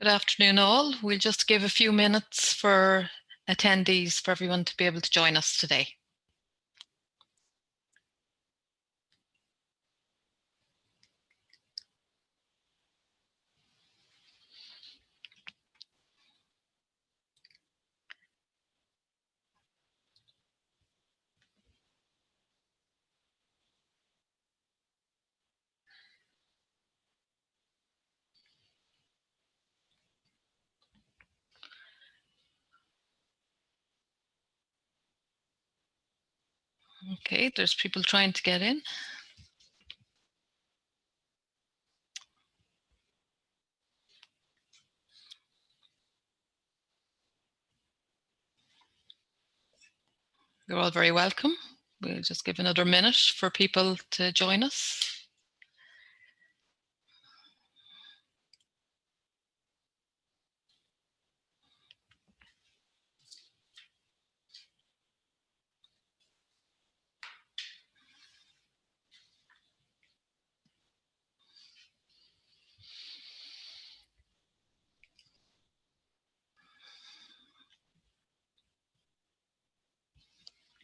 Good afternoon, all. We'll just give a few minutes for attendees, for everyone to be able to join us today. Okay, there's people trying to get in. You're all very welcome. We'll just give another minute for people to join us.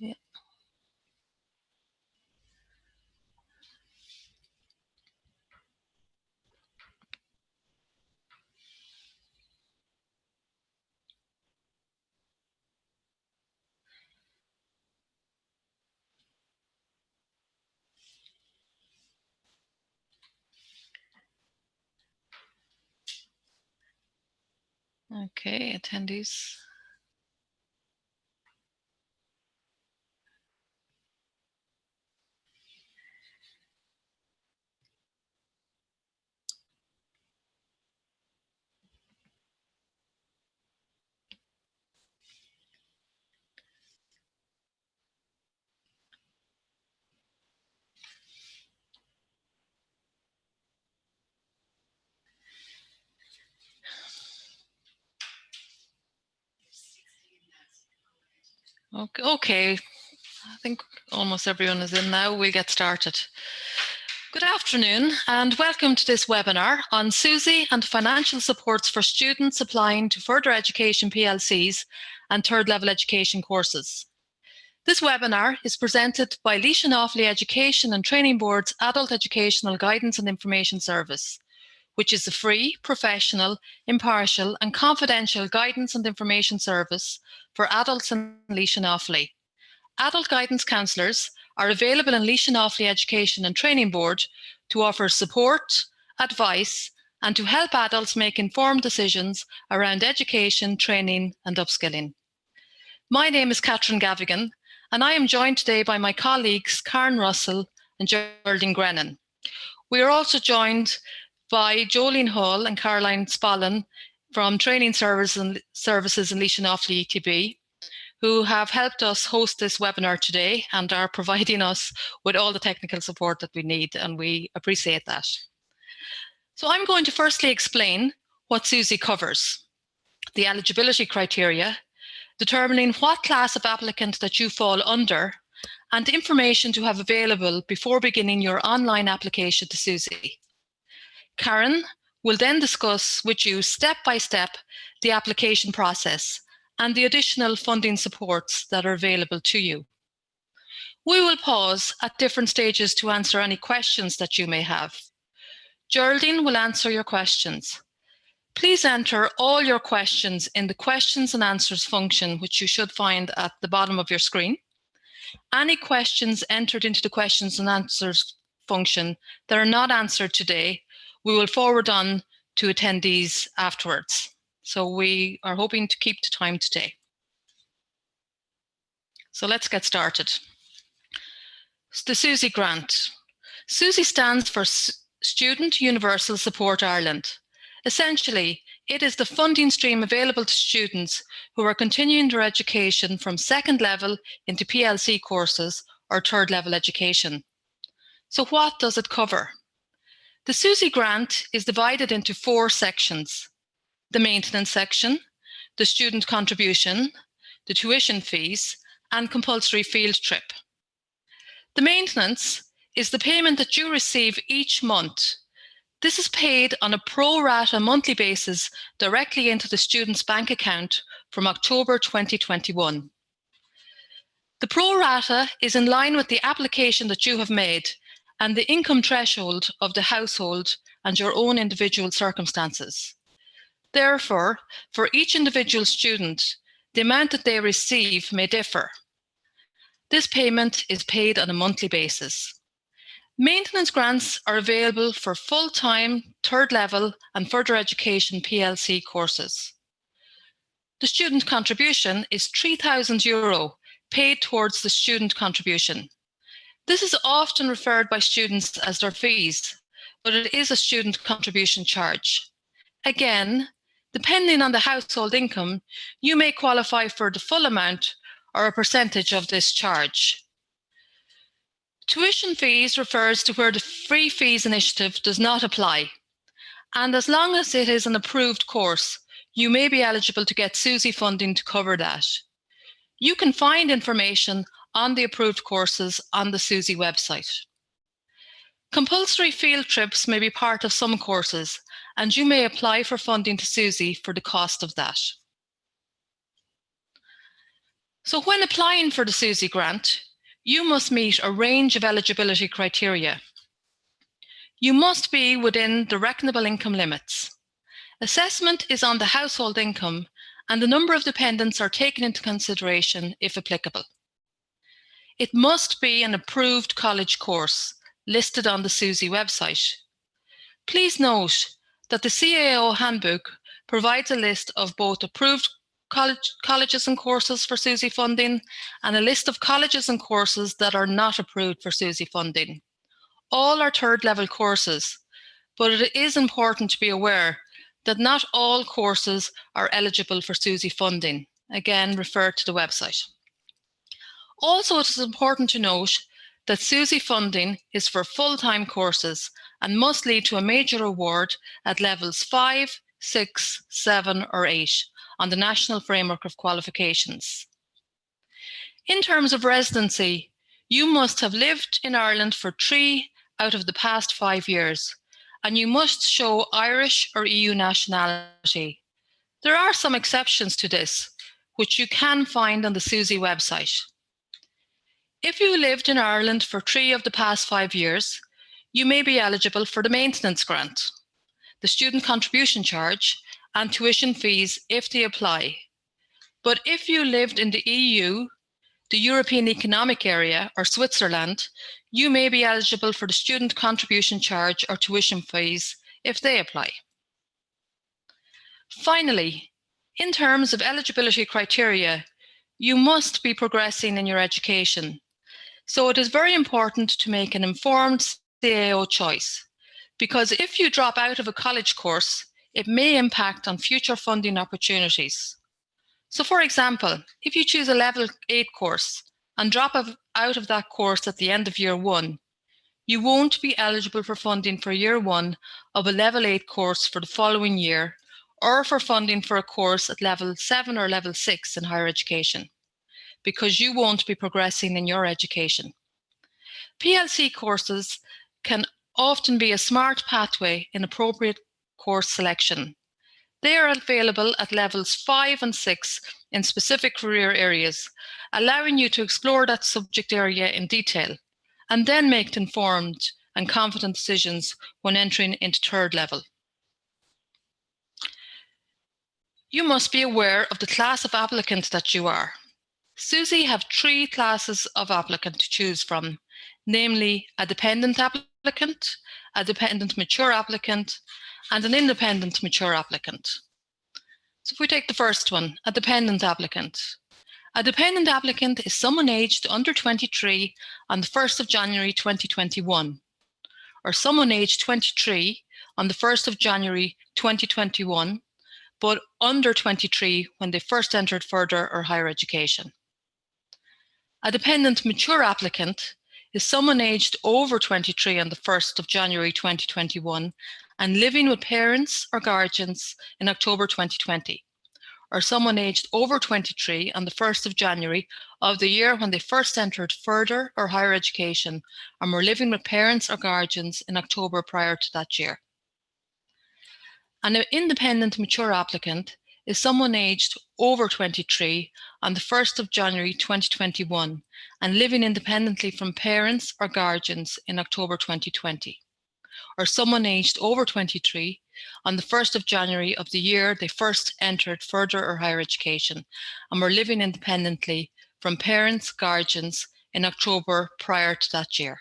Yeah. Okay, attendees. Okay, I think almost everyone is in now. We'll get started. Good afternoon and welcome to this webinar on SUSI and financial supports for students applying to further education PLCs and third level education courses. This webinar is presented by Laois and Offaly Education and Training Board's Adult Educational Guidance and Information Service, which is a free, professional, impartial and confidential guidance and information service for adults in Laois and Offaly. Adult guidance counsellors are available in Laois and Offaly Education and Training Board to offer support, advice and to help adults make informed decisions around education, training and upskilling. My name is Catherine Gavigan and I am joined today by my colleagues Karen Russell and Geraldine Grennan. We are also joined by Jolene Hull and Caroline Spallin from Training Services in Laois and Offaly LOETB, who have helped us host this webinar today and are providing us with all the technical support that we need, and we appreciate that. So I'm going to firstly explain what SUSI covers, the eligibility criteria, determining what class of applicant that you fall under, and information to have available before beginning your online application to SUSI. Karen will then discuss with you step by step the application process and the additional funding supports that are available to you. We will pause at different stages to answer any questions that you may have. Geraldine will answer your questions. Please enter all your questions in the questions and answers function, which you should find at the bottom of your screen. Any questions entered into the questions and answers function that are not answered today, we will forward on to attendees afterwards. So we are hoping to keep to time today. So let's get started. The SUSI grant. SUSI stands for Student Universal Support Ireland. Essentially, it is the funding stream available to students who are continuing their education from second level into PLC courses or third level education. So what does it cover? The SUSI grant is divided into 4 sections: the maintenance section, the student contribution, the tuition fees, and compulsory field trip. The maintenance is the payment that you receive each month This is paid on a pro rata monthly basis directly into the student's bank account from October 2021. The pro rata is in line with the application that you have made and the income threshold of the household and your own individual circumstances. Therefore, for each individual student, the amount that they receive may differ. This payment is paid on a monthly basis. Maintenance grants are available for full-time, third level and further education PLC courses. The student contribution is €3,000 paid towards the student contribution. This is often referred by students as their fees, but it is a student contribution charge. Again, depending on the household income, you may qualify for the full amount or a percentage of this charge. Tuition fees refers to where the free fees initiative does not apply. And as long as it is an approved course, you may be eligible to get SUSI funding to cover that. You can find information on the approved courses on the SUSI website. Compulsory field trips may be part of some courses, and you may apply for funding to SUSI for the cost of that. So when applying for the SUSI grant, you must meet a range of eligibility criteria. You must be within the reckonable income limits. Assessment is on the household income, and the number of dependents are taken into consideration if applicable. It must be an approved college course listed on the SUSI website. Please note that the CAO handbook provides a list of both approved colleges and courses for SUSI funding and a list of colleges and courses that are not approved for SUSI funding. All are third level courses, but it is important to be aware that not all courses are eligible for SUSI funding. Again, refer to the website. Also, it is important to note that SUSI funding is for full-time courses and must lead to a major award at levels 5, 6, 7 or 8 on the National Framework of Qualifications. In terms of residency, you must have lived in Ireland for 3 out of the past 5 years, and you must show Irish or EU nationality. There are some exceptions to this, which you can find on the SUSI website. If you lived in Ireland for 3 of the past 5 years, you may be eligible for the maintenance grant, the student contribution charge, and tuition fees if they apply. But if you lived in the EU, the European Economic Area, or Switzerland, you may be eligible for the student contribution charge or tuition fees if they apply. Finally, in terms of eligibility criteria, you must be progressing in your education. So it is very important to make an informed CAO choice, because if you drop out of a college course, it may impact on future funding opportunities. So for example, if you choose a level 8 course and drop out of that course at the end of year 1, you won't be eligible for funding for year 1 of a level 8 course for the following year, or for funding for a course at level 7 or level 6 in higher education, because you won't be progressing in your education. PLC courses can often be a smart pathway in appropriate course selection. They are available at levels 5 and 6 in specific career areas, allowing you to explore that subject area in detail, and then make informed and confident decisions when entering into third level. You must be aware of the class of applicant that you are. SUSI have 3 classes of applicant to choose from, namely a dependent applicant, a dependent mature applicant, and an independent mature applicant. So if we take the first one, a dependent applicant. A dependent applicant is someone aged under 23 on the 1st of January 2021, or someone aged 23 on the 1st of January 2021, but under 23 when they first entered further or higher education. A dependent mature applicant is someone aged over 23 on the 1st of January 2021 and living with parents or guardians in October 2020, or someone aged over 23 on the 1st of January of the year when they first entered further or higher education and were living with parents or guardians in October prior to that year. An independent mature applicant is someone aged over 23 on the 1st of January 2021 and living independently from parents or guardians in October 2020, or someone aged over 23 on the 1st of January of the year they first entered further or higher education and were living independently from parents, guardians in October prior to that year.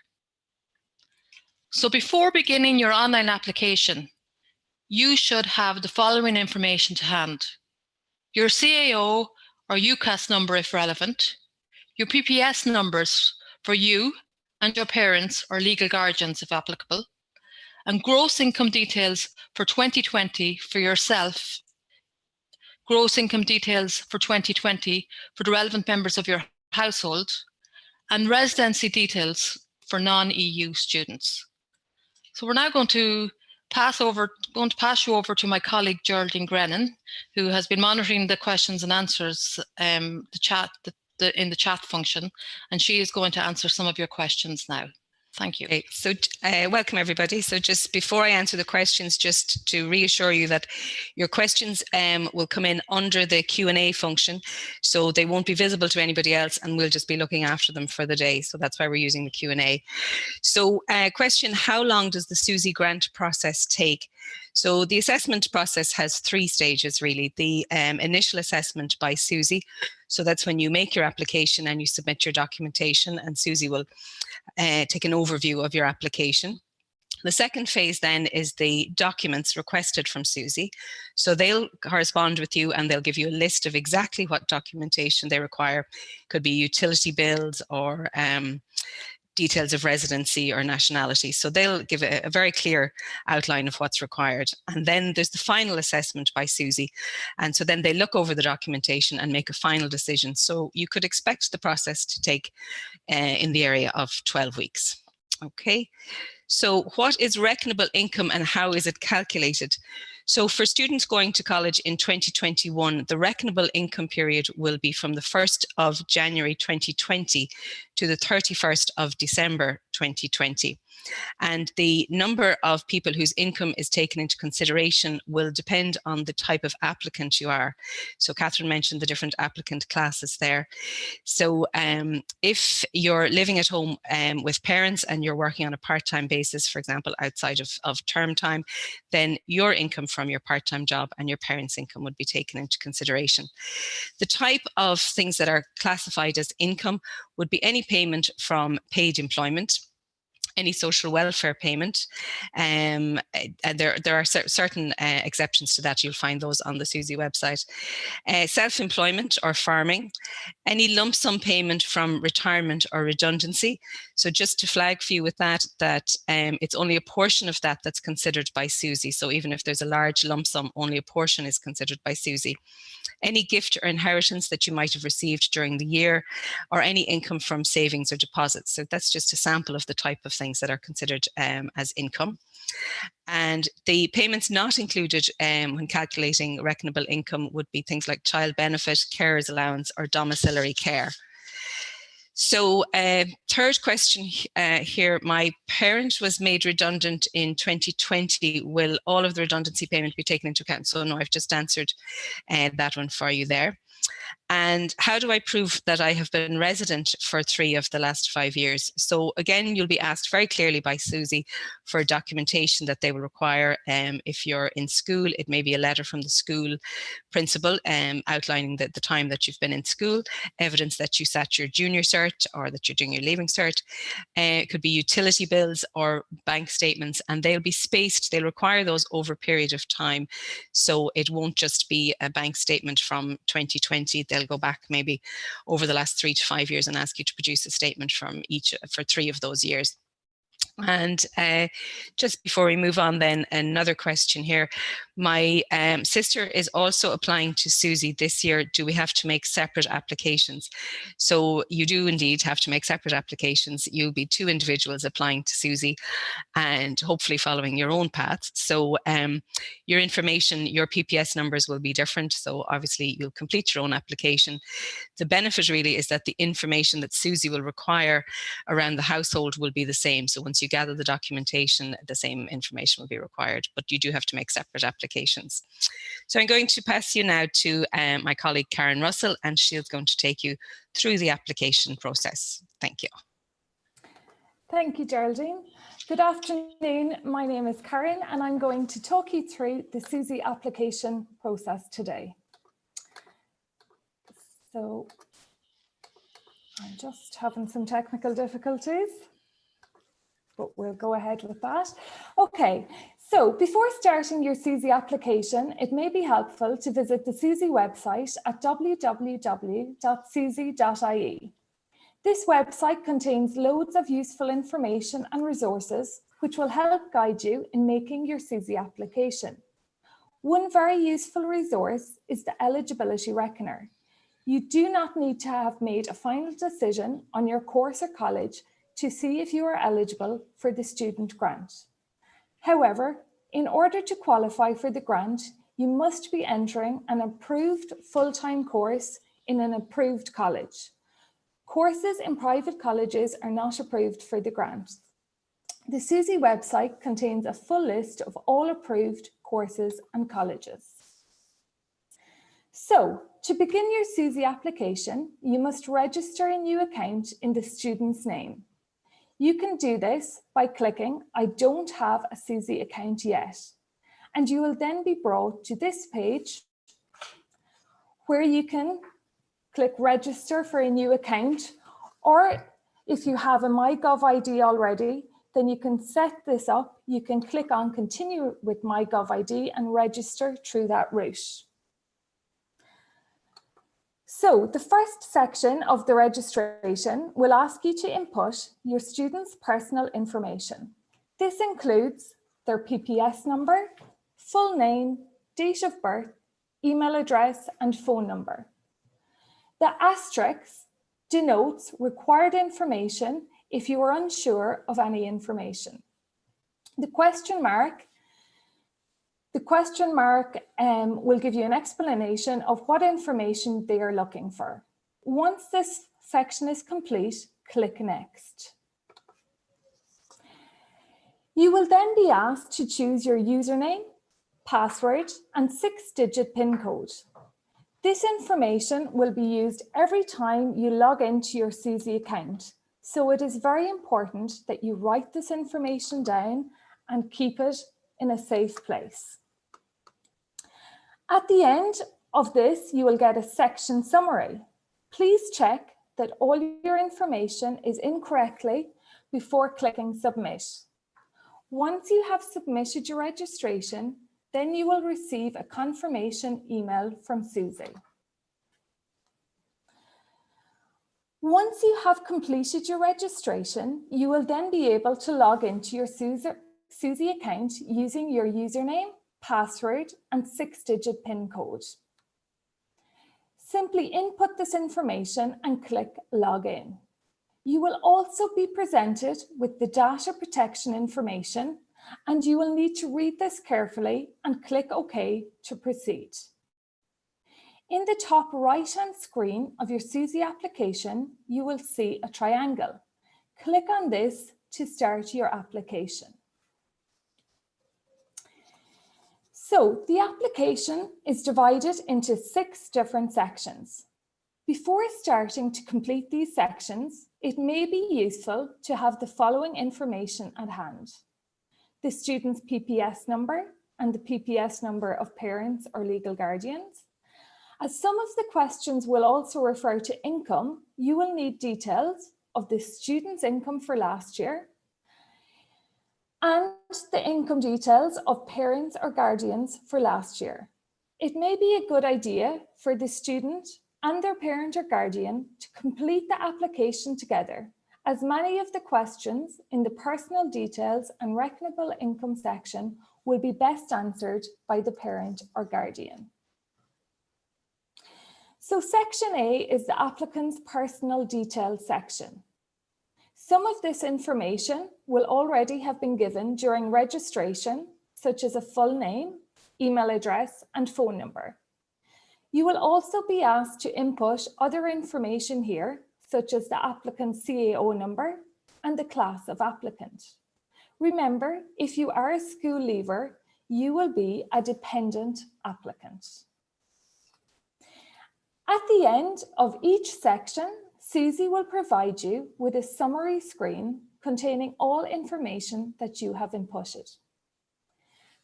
So before beginning your online application, you should have the following information to hand: your CAO or UCAS number if relevant, your PPS numbers for you and your parents or legal guardians if applicable, and gross income details for 2020 for yourself, gross income details for 2020 for the relevant members of your household, and residency details for non-EU students. So we're now going to pass you over to my colleague Geraldine Grennan, who has been monitoring the questions and answers, in the chat function, and she is going to answer some of your questions now. Thank you. Okay, so welcome everybody. So just before I answer the questions, just to reassure you that your questions will come in under the Q&A function, so they won't be visible to anybody else, and we'll just be looking after them for the day. So that's why we're using the Q&A. So question, how long does the SUSI grant process take? So the assessment process has 3 stages really. The initial assessment by SUSI, so that's when you make your application and you submit your documentation, and SUSI will take an overview of your application. The second phase then is the documents requested from SUSI. So they'll correspond with you and they'll give you a list of exactly what documentation they require. Could be utility bills or details of residency or nationality. So they'll give a very clear outline of what's required. And then there's the final assessment by SUSI. And so then they look over the documentation and make a final decision. So you could expect the process to take in the area of 12 weeks. Okay. So what is reckonable income and how is it calculated? So for students going to college in 2021, the reckonable income period will be from the 1st of January 2020 to the 31st of December 2020. And the number of people whose income is taken into consideration will depend on the type of applicant you are. So Catherine mentioned the different applicant classes there. So if you're living at home with parents and you're working on a part-time basis, for example, outside of term time, then your income from your part-time job and your parents' income would be taken into consideration. The type of things that are classified as income would be any payment from paid employment, any social welfare payment, and there are certain exceptions to that. You'll find those on the SUSI website. Self-employment or farming, any lump sum payment from retirement or redundancy. So just to flag for you with that it's only a portion of that that's considered by SUSI. So even if there's a large lump sum, only a portion is considered by SUSI. Any gift or inheritance that you might have received during the year, or any income from savings or deposits. So that's just a sample of the type of things that are considered as income. And the payments not included when calculating reckonable income would be things like child benefit, carer's allowance, or domiciliary care. So third question here, my parent was made redundant in 2020. Will all of the redundancy payment be taken into account? So no, I've just answered that one for you there. And how do I prove that I have been resident for 3 of the last 5 years? So again, you'll be asked very clearly by SUSI for documentation that they will require. If you're in school, it may be a letter from the school principal outlining the time that you've been in school, evidence that you sat your junior cert or that you're doing your leaving cert. It could be utility bills or bank statements, and they'll be spaced. They'll require those over a period of time. So it won't just be a bank statement from 2020. They'll go back maybe over the last 3 to 5 years and ask you to produce a statement from each for 3 of those years. And just before we move on then, another question here. My sister is also applying to SUSI this year. Do we have to make separate applications? So you do indeed have to make separate applications. You'll be 2 individuals applying to SUSI and hopefully following your own path. So your information, your PPS numbers will be different. So obviously you'll complete your own application. The benefit really is that the information that SUSI will require around the household will be the same. So once you gather the documentation, the same information will be required, but you do have to make separate applications. applications. So I'm going to pass you now to my colleague Karen Russell, and she's going to take you through the application process. Thank you. Thank you, Geraldine. Good afternoon. My name is Karen, and I'm going to talk you through the SUSI application process today. So I'm just having some technical difficulties, but we'll go ahead with that. Okay, so before starting your SUSI application, it may be helpful to visit the SUSI website at www.susi.ie. This website contains loads of useful information and resources which will help guide you in making your SUSI application. One very useful resource is the Eligibility Reckoner. You do not need to have made a final decision on your course or college to see if you are eligible for the student grant. However, in order to qualify for the grant, you must be entering an approved full-time course in an approved college. Courses in private colleges are not approved for the grant. The SUSI website contains a full list of all approved courses and colleges. So, to begin your SUSI application, you must register a new account in the student's name. You can do this by clicking "I don't have a SUSI account yet," and you will then be brought to this page where you can click register for a new account, or if you have a MyGov ID already, then you can set this up. You can click on continue with MyGov ID and register through that route. So the first section of the registration will ask you to input your student's personal information. This includes their PPS number, full name, date of birth, email address, and phone number. The asterisk denotes required information if you are unsure of any information. The question mark will give you an explanation of what information they are looking for. Once this section is complete, click Next. You will then be asked to choose your username, password, and 6-digit PIN code. This information will be used every time you log into your SUSI account, so it is very important that you write this information down and keep it in a safe place. At the end of this, you will get a section summary. Please check that all your information is in correctly before clicking Submit. Once you have submitted your registration, then you will receive a confirmation email from SUSI. Once you have completed your registration, you will then be able to log into your SUSI account using your username, password, and 6-digit PIN code. Simply input this information and click Login. You will also be presented with the data protection information, and you will need to read this carefully and click OK to proceed. In the top right-hand screen of your SUSI application, you will see a triangle. Click on this to start your application. So the application is divided into 6 different sections. Before starting to complete these sections, it may be useful to have the following information at hand: the student's PPS number and the PPS number of parents or legal guardians. As some of the questions will also refer to income, you will need details of the student's income for last year and the income details of parents or guardians for last year. It may be a good idea for the student and their parent or guardian to complete the application together, as many of the questions in the personal details and reckonable income section will be best answered by the parent or guardian. So section A is the applicant's personal details section. Some of this information will already have been given during registration, such as a full name, email address, and phone number. You will also be asked to input other information here, such as the applicant's CAO number and the class of applicant. Remember, if you are a school leaver, you will be a dependent applicant. At the end of each section, SUSI will provide you with a summary screen containing all information that you have inputted.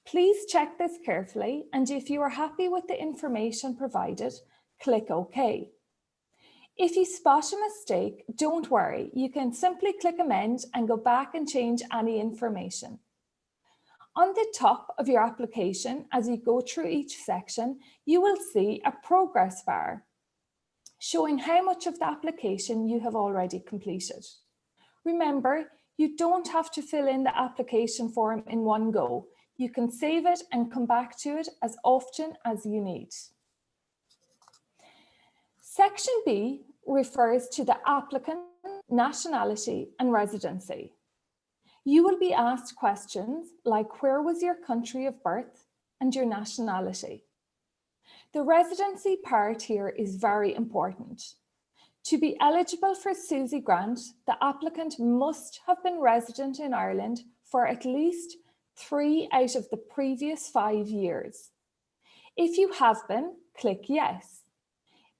Please check this carefully, and if you are happy with the information provided, click OK. If you spot a mistake, don't worry, you can simply click Amend and go back and change any information. On the top of your application, as you go through each section, you will see a progress bar showing how much of the application you have already completed. Remember, you don't have to fill in the application form in one go. You can save it and come back to it as often as you need. Section B refers to the applicant, nationality and residency. You will be asked questions like where was your country of birth and your nationality. The residency part here is very important. To be eligible for SUSI grant, the applicant must have been resident in Ireland for at least 3 out of the previous 5 years. If you have been, click yes.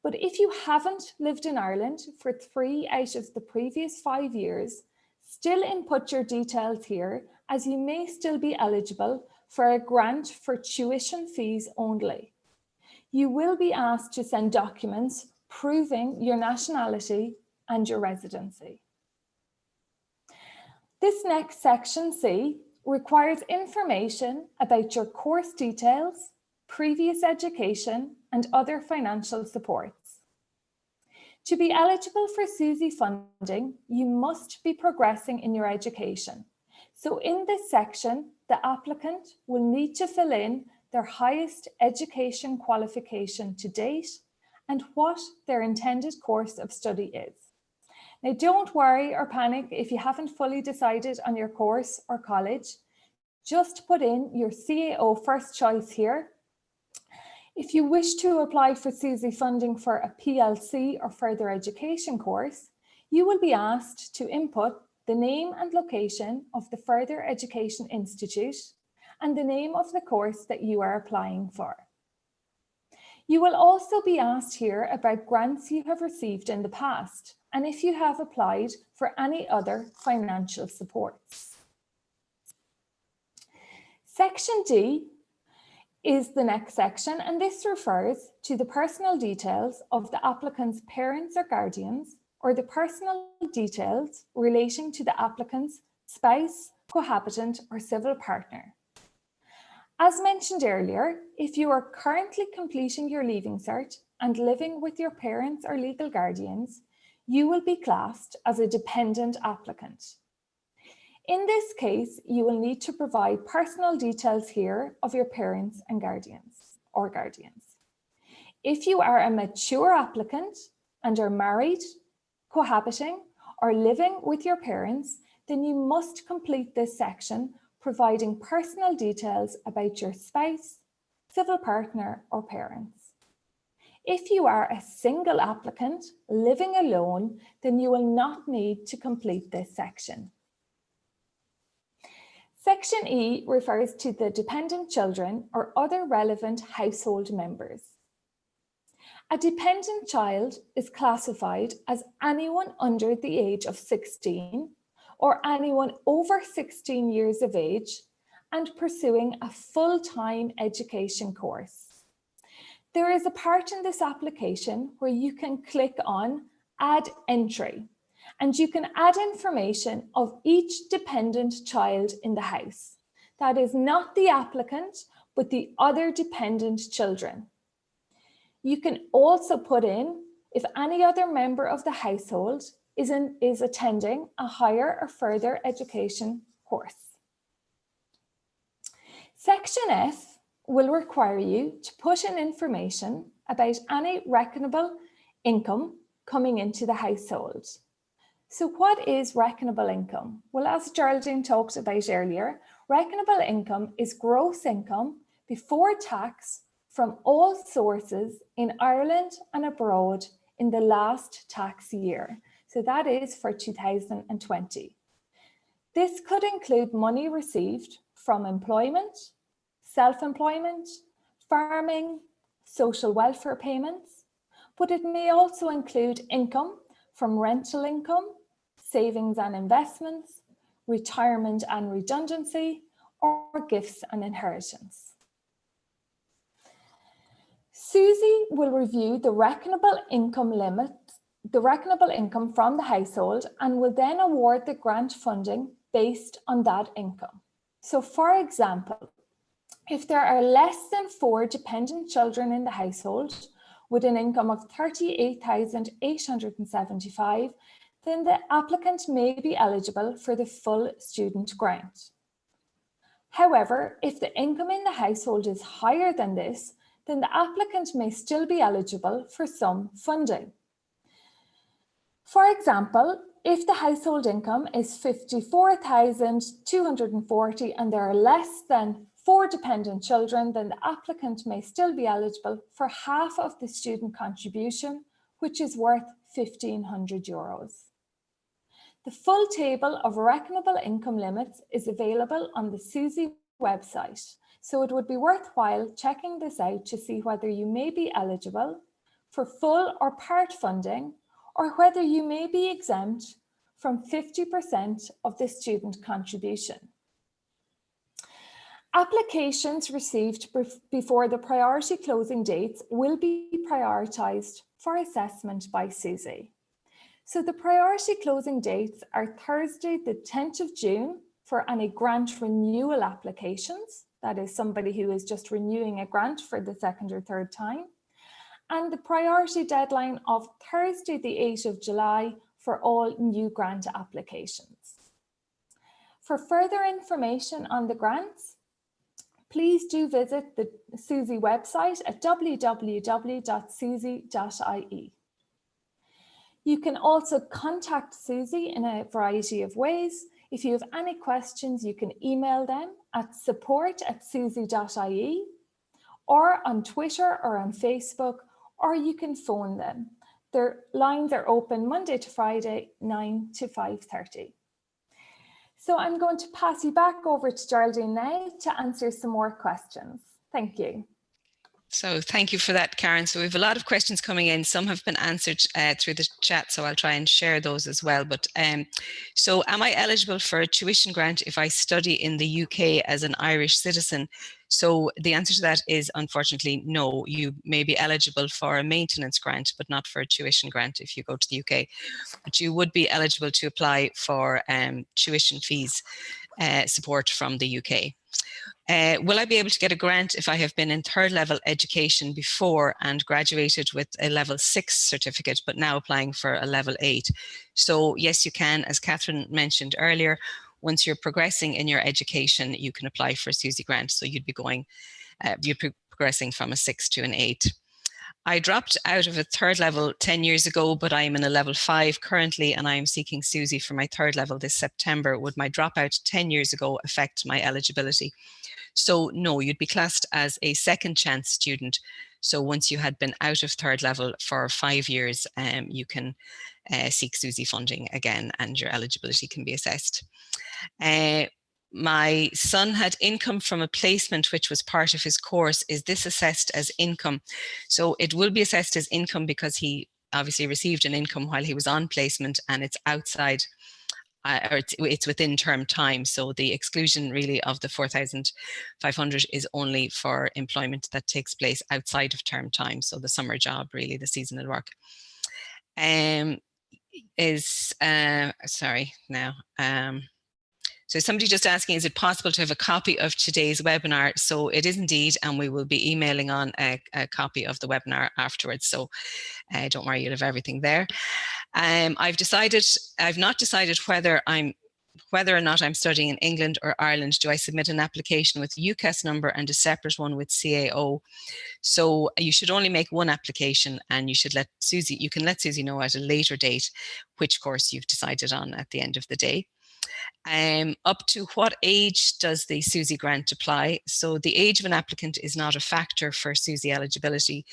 But if you haven't lived in Ireland for 3 out of the previous 5 years, still input your details here, as you may still be eligible for a grant for tuition fees only. You will be asked to send documents proving your nationality and your residency. This next section, C, requires information about your course details, previous education, and other financial supports. To be eligible for SUSI funding, you must be progressing in your education. So in this section, the applicant will need to fill in their highest education qualification to date and what their intended course of study is. Now, don't worry or panic if you haven't fully decided on your course or college. Just put in your CAO first choice here. If you wish to apply for SUSI funding for a PLC or further education course, you will be asked to input the name and location of the further education institute and the name of the course that you are applying for. You will also be asked here about grants you have received in the past and if you have applied for any other financial supports. Section D is the next section, and this refers to the personal details of the applicant's parents or guardians, or the personal details relating to the applicant's spouse, cohabitant, or civil partner. As mentioned earlier, if you are currently completing your Leaving Cert and living with your parents or legal guardians, you will be classed as a dependent applicant. In this case, you will need to provide personal details here of your parents and guardians. If you are a mature applicant and are married, cohabiting, or living with your parents, then you must complete this section providing personal details about your spouse, civil partner, or parents. If you are a single applicant living alone, then you will not need to complete this section. Section E refers to the dependent children or other relevant household members. A dependent child is classified as anyone under the age of 16 or anyone over 16 years of age and pursuing a full-time education course. There is a part in this application where you can click on Add Entry, and you can add information of each dependent child in the house. That is not the applicant, but the other dependent children. You can also put in if any other member of the household is attending a higher or further education course. Section F will require you to put in information about any reckonable income coming into the household. So what is reckonable income? Well, as Geraldine talked about earlier, reckonable income is gross income before tax from all sources in Ireland and abroad in the last tax year. So that is for 2020. This could include money received from employment, self-employment, farming, social welfare payments, but it may also include income from rental income, savings and investments, retirement and redundancy, or gifts and inheritance. SUSI will review the reckonable income limit, the reckonable income from the household, and will then award the grant funding based on that income. So for example, if there are less than 4 dependent children in the household with an income of 38,875, then the applicant may be eligible for the full student grant. However, if the income in the household is higher than this, then the applicant may still be eligible for some funding. For example, if the household income is 54,240 and there are less than 4 dependent children, then the applicant may still be eligible for half of the student contribution, which is worth €1,500. The full table of reckonable income limits is available on the SUSI website, so it would be worthwhile checking this out to see whether you may be eligible for full or part funding, or whether you may be exempt from 50% of the student contribution. Applications received before the priority closing dates will be prioritised for assessment by SUSI. So the priority closing dates are Thursday, the 10th of June for any grant renewal applications. That is somebody who is just renewing a grant for the second or third time. And the priority deadline of Thursday, the 8th of July for all new grant applications. For further information on the grants, please do visit the SUSI website at www.susi.ie. You can also contact SUSI in a variety of ways. If you have any questions, you can email them at support@susi.ie, or on Twitter or on Facebook, or you can phone them. Their lines are open Monday to Friday, 9 to 5:30. So I'm going to pass you back over to Geraldine now to answer some more questions. Thank you. So thank you for that, Karen. So we have a lot of questions coming in. Some have been answered through the chat, so I'll try and share those as well. But so am I eligible for a tuition grant if I study in the UK as an Irish citizen? So the answer to that is unfortunately no. You may be eligible for a maintenance grant, but not for a tuition grant if you go to the UK. But you would be eligible to apply for tuition fees support from the UK. Will I be able to get a grant if I have been in third level education before and graduated with a level 6 certificate, but now applying for a level 8? So yes, you can. As Catherine mentioned earlier, once you're progressing in your education, you can apply for a SUSI grant. So you'd be going, you're progressing from a 6 to an 8. I dropped out of a third level 10 years ago, but I am in a level 5 currently, and I am seeking SUSI for my third level this September. Would my dropout 10 years ago affect my eligibility? So no, you'd be classed as a second chance student. So once you had been out of third level for 5 years, you can seek SUSI funding again, and your eligibility can be assessed. My son had income from a placement which was part of his course. Is this assessed as income? So it will be assessed as income because he obviously received an income while he was on placement, and it's outside or it's within term time. So the exclusion really of the 4,500 is only for employment that takes place outside of term time. So the summer job, really, the seasonal work. So somebody just asking, is it possible to have a copy of today's webinar? So it is indeed, and we will be emailing on a copy of the webinar afterwards. So don't worry, you'll have everything there. I've not decided whether or not I'm studying in England or Ireland. Do I submit an application with a UCAS number and a separate one with CAO? So you should only make one application, and you should let SUSI, you can let SUSI know at a later date which course you've decided on at the end of the day. Up to what age does the SUSI grant apply? So the age of an applicant is not a factor for SUSI eligibility,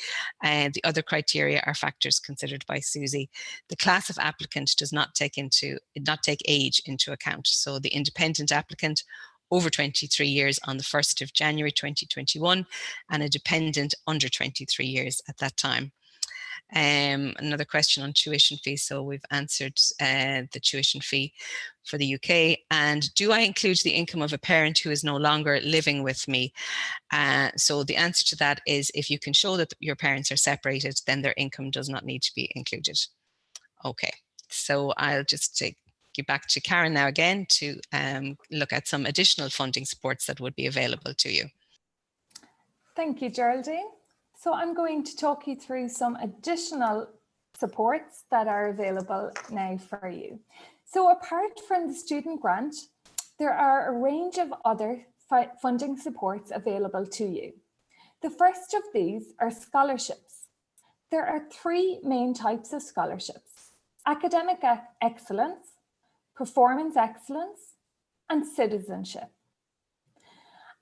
and the other criteria are factors considered by SUSI. The class of applicant does not take age into account. So the independent applicant over 23 years on the 1st of January 2021 and a dependent under 23 years at that time. Another question on tuition fee. So we've answered the tuition fee for the UK. And do I include the income of a parent who is no longer living with me? So the answer to that is, if you can show that your parents are separated, then their income does not need to be included. Okay, so I'll just take you back to Karen now again to look at some additional funding supports that would be available to you. Thank you, Geraldine. So I'm going to talk you through some additional supports that are available now for you. So apart from the student grant, there are a range of other funding supports available to you. The first of these are scholarships. There are three main types of scholarships: academic excellence, performance excellence, and citizenship.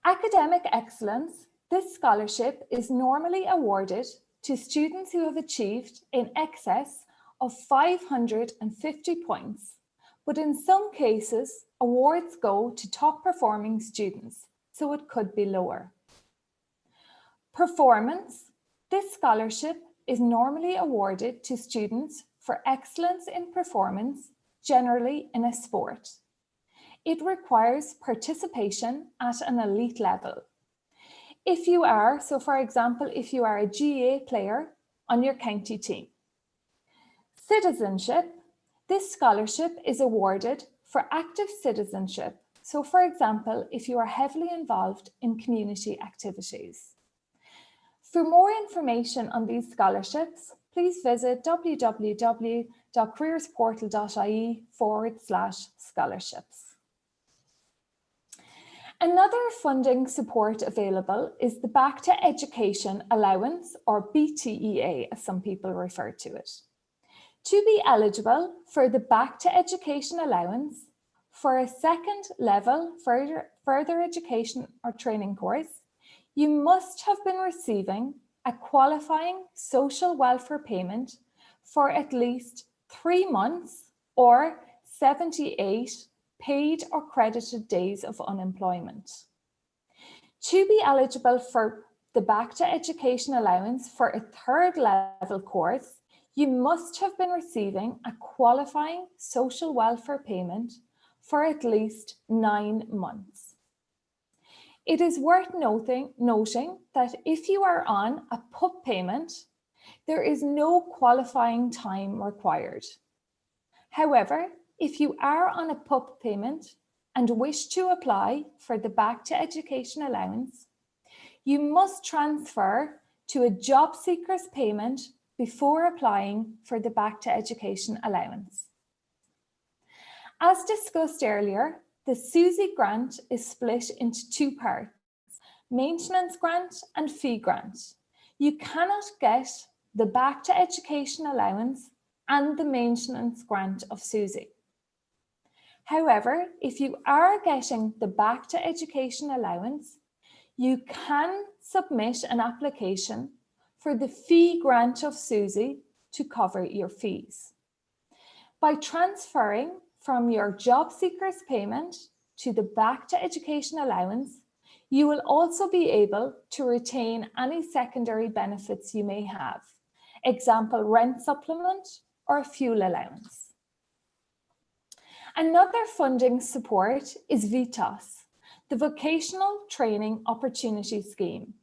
Academic excellence. This scholarship is normally awarded to students who have achieved in excess of 550 points, but in some cases, awards go to top performing students, so it could be lower. Performance. This scholarship is normally awarded to students for excellence in performance, generally in a sport. It requires participation at an elite level. If you are, so for example, if you are a GAA player on your county team. Citizenship. This scholarship is awarded for active citizenship. So for example, if you are heavily involved in community activities. For more information on these scholarships, please visit www.careersportal.ie/scholarships. Another funding support available is the Back to Education Allowance, or BTEA, as some people refer to it. To be eligible for the Back to Education Allowance for a second level further education or training course, you must have been receiving a qualifying social welfare payment for at least 3 months or 78 paid or credited days of unemployment. To be eligible for the Back to Education Allowance for a third level course, you must have been receiving a qualifying social welfare payment for at least 9 months. It is worth noting that if you are on a PUP payment, there is no qualifying time required. However, if you are on a PUP payment and wish to apply for the Back to Education Allowance, you must transfer to a job seeker's payment before applying for the Back to Education Allowance. As discussed earlier, the SUSI grant is split into two parts: maintenance grant and fee grant. You cannot get the Back to Education Allowance and the maintenance grant of SUSI. However, if you are getting the Back to Education Allowance, you can submit an application for the fee grant of SUSI to cover your fees. By transferring from your job seeker's payment to the Back to Education Allowance, you will also be able to retain any secondary benefits you may have, example, rent supplement or fuel allowance. Another funding support is VTOS, the Vocational Training Opportunity Scheme.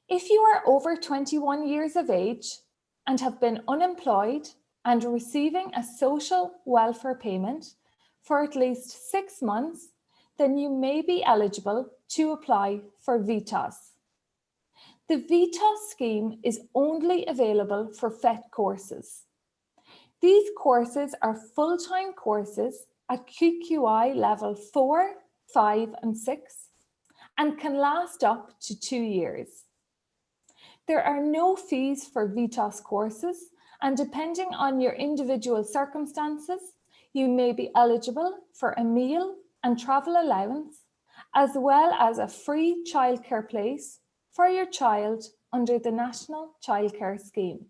If you are over 21 years of age and have been unemployed and receiving a social welfare payment for at least 6 months, then you may be eligible to apply for VTOS. The VTOS scheme is only available for FET courses. These courses are full-time courses at QQI level 4, 5 and 6 and can last up to 2 years. There are no fees for VTOS courses, and depending on your individual circumstances, you may be eligible for a meal and travel allowance, as well as a free childcare place for your child under the National Childcare Scheme.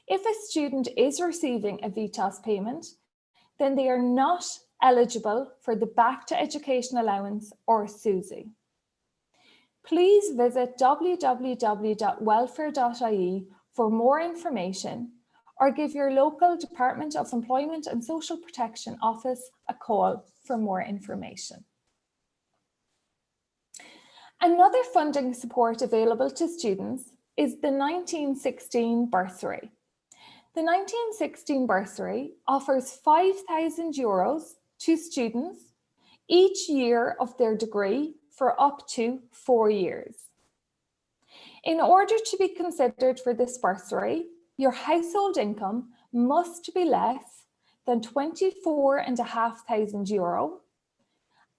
If a student is receiving a VTOS payment, then they are not eligible for the Back to Education Allowance or SUSI. Please visit www.welfare.ie for more information, or give your local Department of Employment and Social Protection office a call for more information. Another funding support available to students is the 1916 bursary. The 1916 bursary offers €5,000 to students each year of their degree for up to 4 years. In order to be considered for this bursary, your household income must be less than €24,500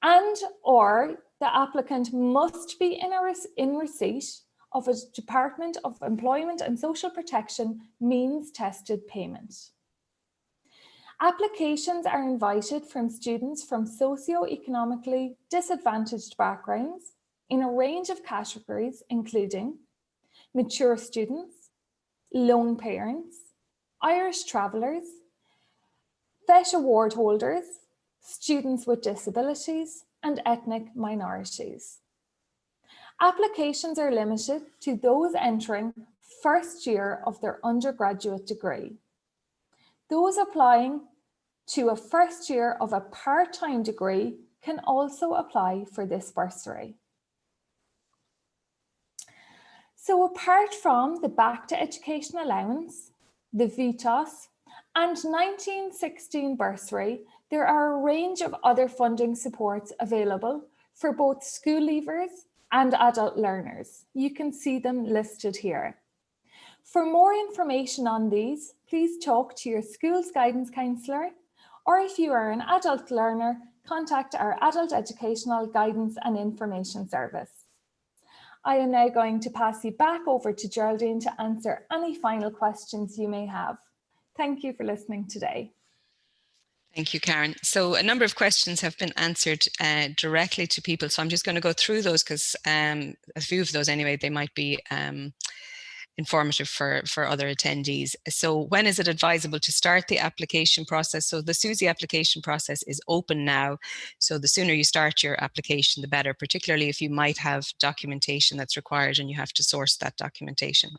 and/or the applicant must be in receipt of a Department of Employment and Social Protection means tested payment. Applications are invited from students from socio-economically disadvantaged backgrounds in a range of categories, including mature students, lone parents, Irish travellers, VET award holders, students with disabilities, and ethnic minorities. Applications are limited to those entering first year of their undergraduate degree. Those applying to a first year of a part-time degree can also apply for this bursary. So apart from the Back to Education Allowance, the VTOS, and 1916 bursary, there are a range of other funding supports available for both school leavers and adult learners. You can see them listed here. For more information on these, please talk to your school's guidance counsellor, or if you are an adult learner, contact our Adult Educational Guidance and Information Service. I am now going to pass you back over to Geraldine to answer any final questions you may have. Thank you for listening today. Thank you, Karen. So a number of questions have been answered directly to people. So I'm just going to go through those because a few of those anyway, they might be informative for other attendees. So when is it advisable to start the application process? So the SUSI application process is open now. So the sooner you start your application, the better, particularly if you might have documentation that's required and you have to source that documentation.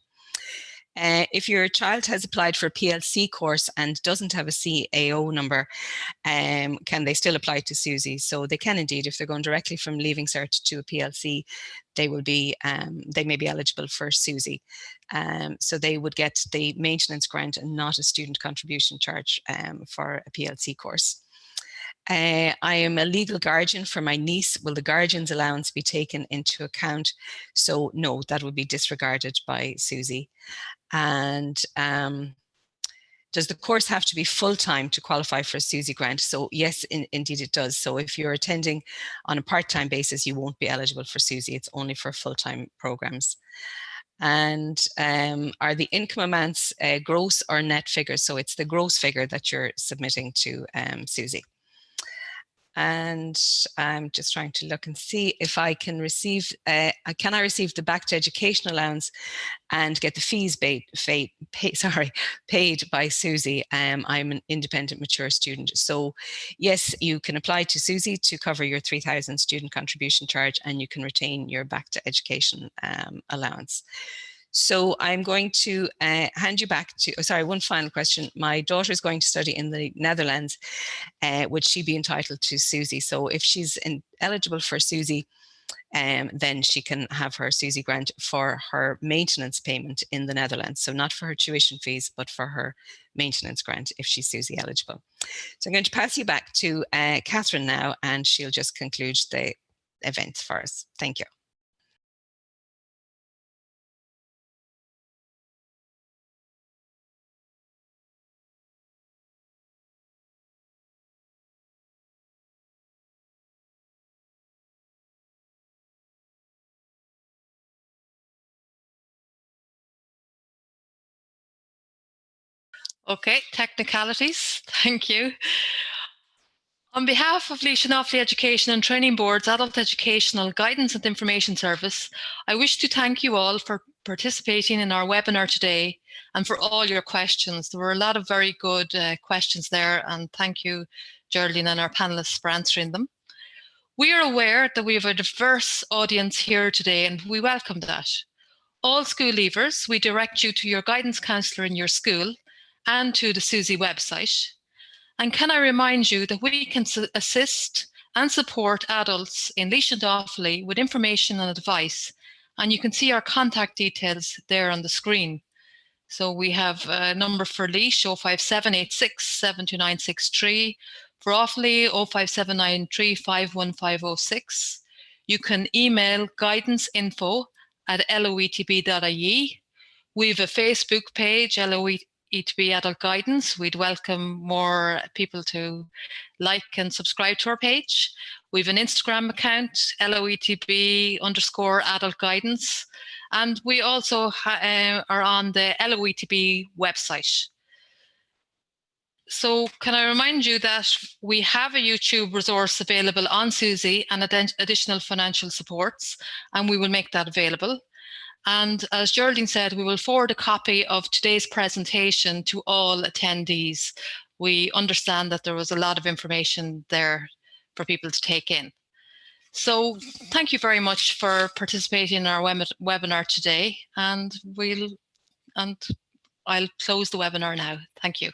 If your child has applied for a PLC course and doesn't have a CAO number, can they still apply to SUSI? So they can indeed. If they're going directly from Leaving Cert to a PLC, they will be, they may be eligible for SUSI. So they would get the maintenance grant and not a student contribution charge for a PLC course. I am a legal guardian for my niece. Will the guardian's allowance be taken into account? So no, that would be disregarded by SUSI. And does the course have to be full-time to qualify for a SUSI grant? So yes, indeed it does. So if you're attending on a part-time basis, you won't be eligible for SUSI. It's only for full-time programs. And are the income amounts gross or net figures? So it's the gross figure that you're submitting to SUSI. And I'm just trying to look and see if I can receive, can I receive the Back to Education Allowance and get the fees paid by SUSI? I'm an independent mature student. So yes, you can apply to SUSI to cover your 3,000 student contribution charge, and you can retain your Back to Education allowance. So I'm going to hand you back to, sorry, one final question. My daughter is going to study in the Netherlands. Would she be entitled to SUSI? So if she's eligible for SUSI, then she can have her SUSI grant for her maintenance payment in the Netherlands. So not for her tuition fees, but for her maintenance grant if she's SUSI eligible. So I'm going to pass you back to Catherine now, and she'll just conclude the event for us. Thank you. Okay, technicalities, thank you. On behalf of Laois and Offaly Education and Training Board's Adult Educational Guidance and Information Service, I wish to thank you all for participating in our webinar today and for all your questions. There were a lot of very good questions there, and thank you, Geraldine, and our panelists for answering them. We are aware that we have a diverse audience here today, and we welcome that. All school leavers, we direct you to your guidance counsellor in your school and to the SUSI website. And can I remind you that we can assist and support adults in Laois and Offaly with information and advice. And you can see our contact details there on the screen. So we have a number for Laois, 05786 72963. For Offaly, 05793 51506. You can email guidanceinfo@loetb.ie. We have a Facebook page, LOETB Adult Guidance. We'd welcome more people to like and subscribe to our page. We have an Instagram account, LOETB_Adult Guidance. And we also are on the LOETB website. So can I remind you that we have a YouTube resource available on SUSI and additional financial supports, and we will make that available. And as Geraldine said, we will forward a copy of today's presentation to all attendees. We understand that there was a lot of information there for people to take in. So thank you very much for participating in our webinar today, and I'll close the webinar now. Thank you.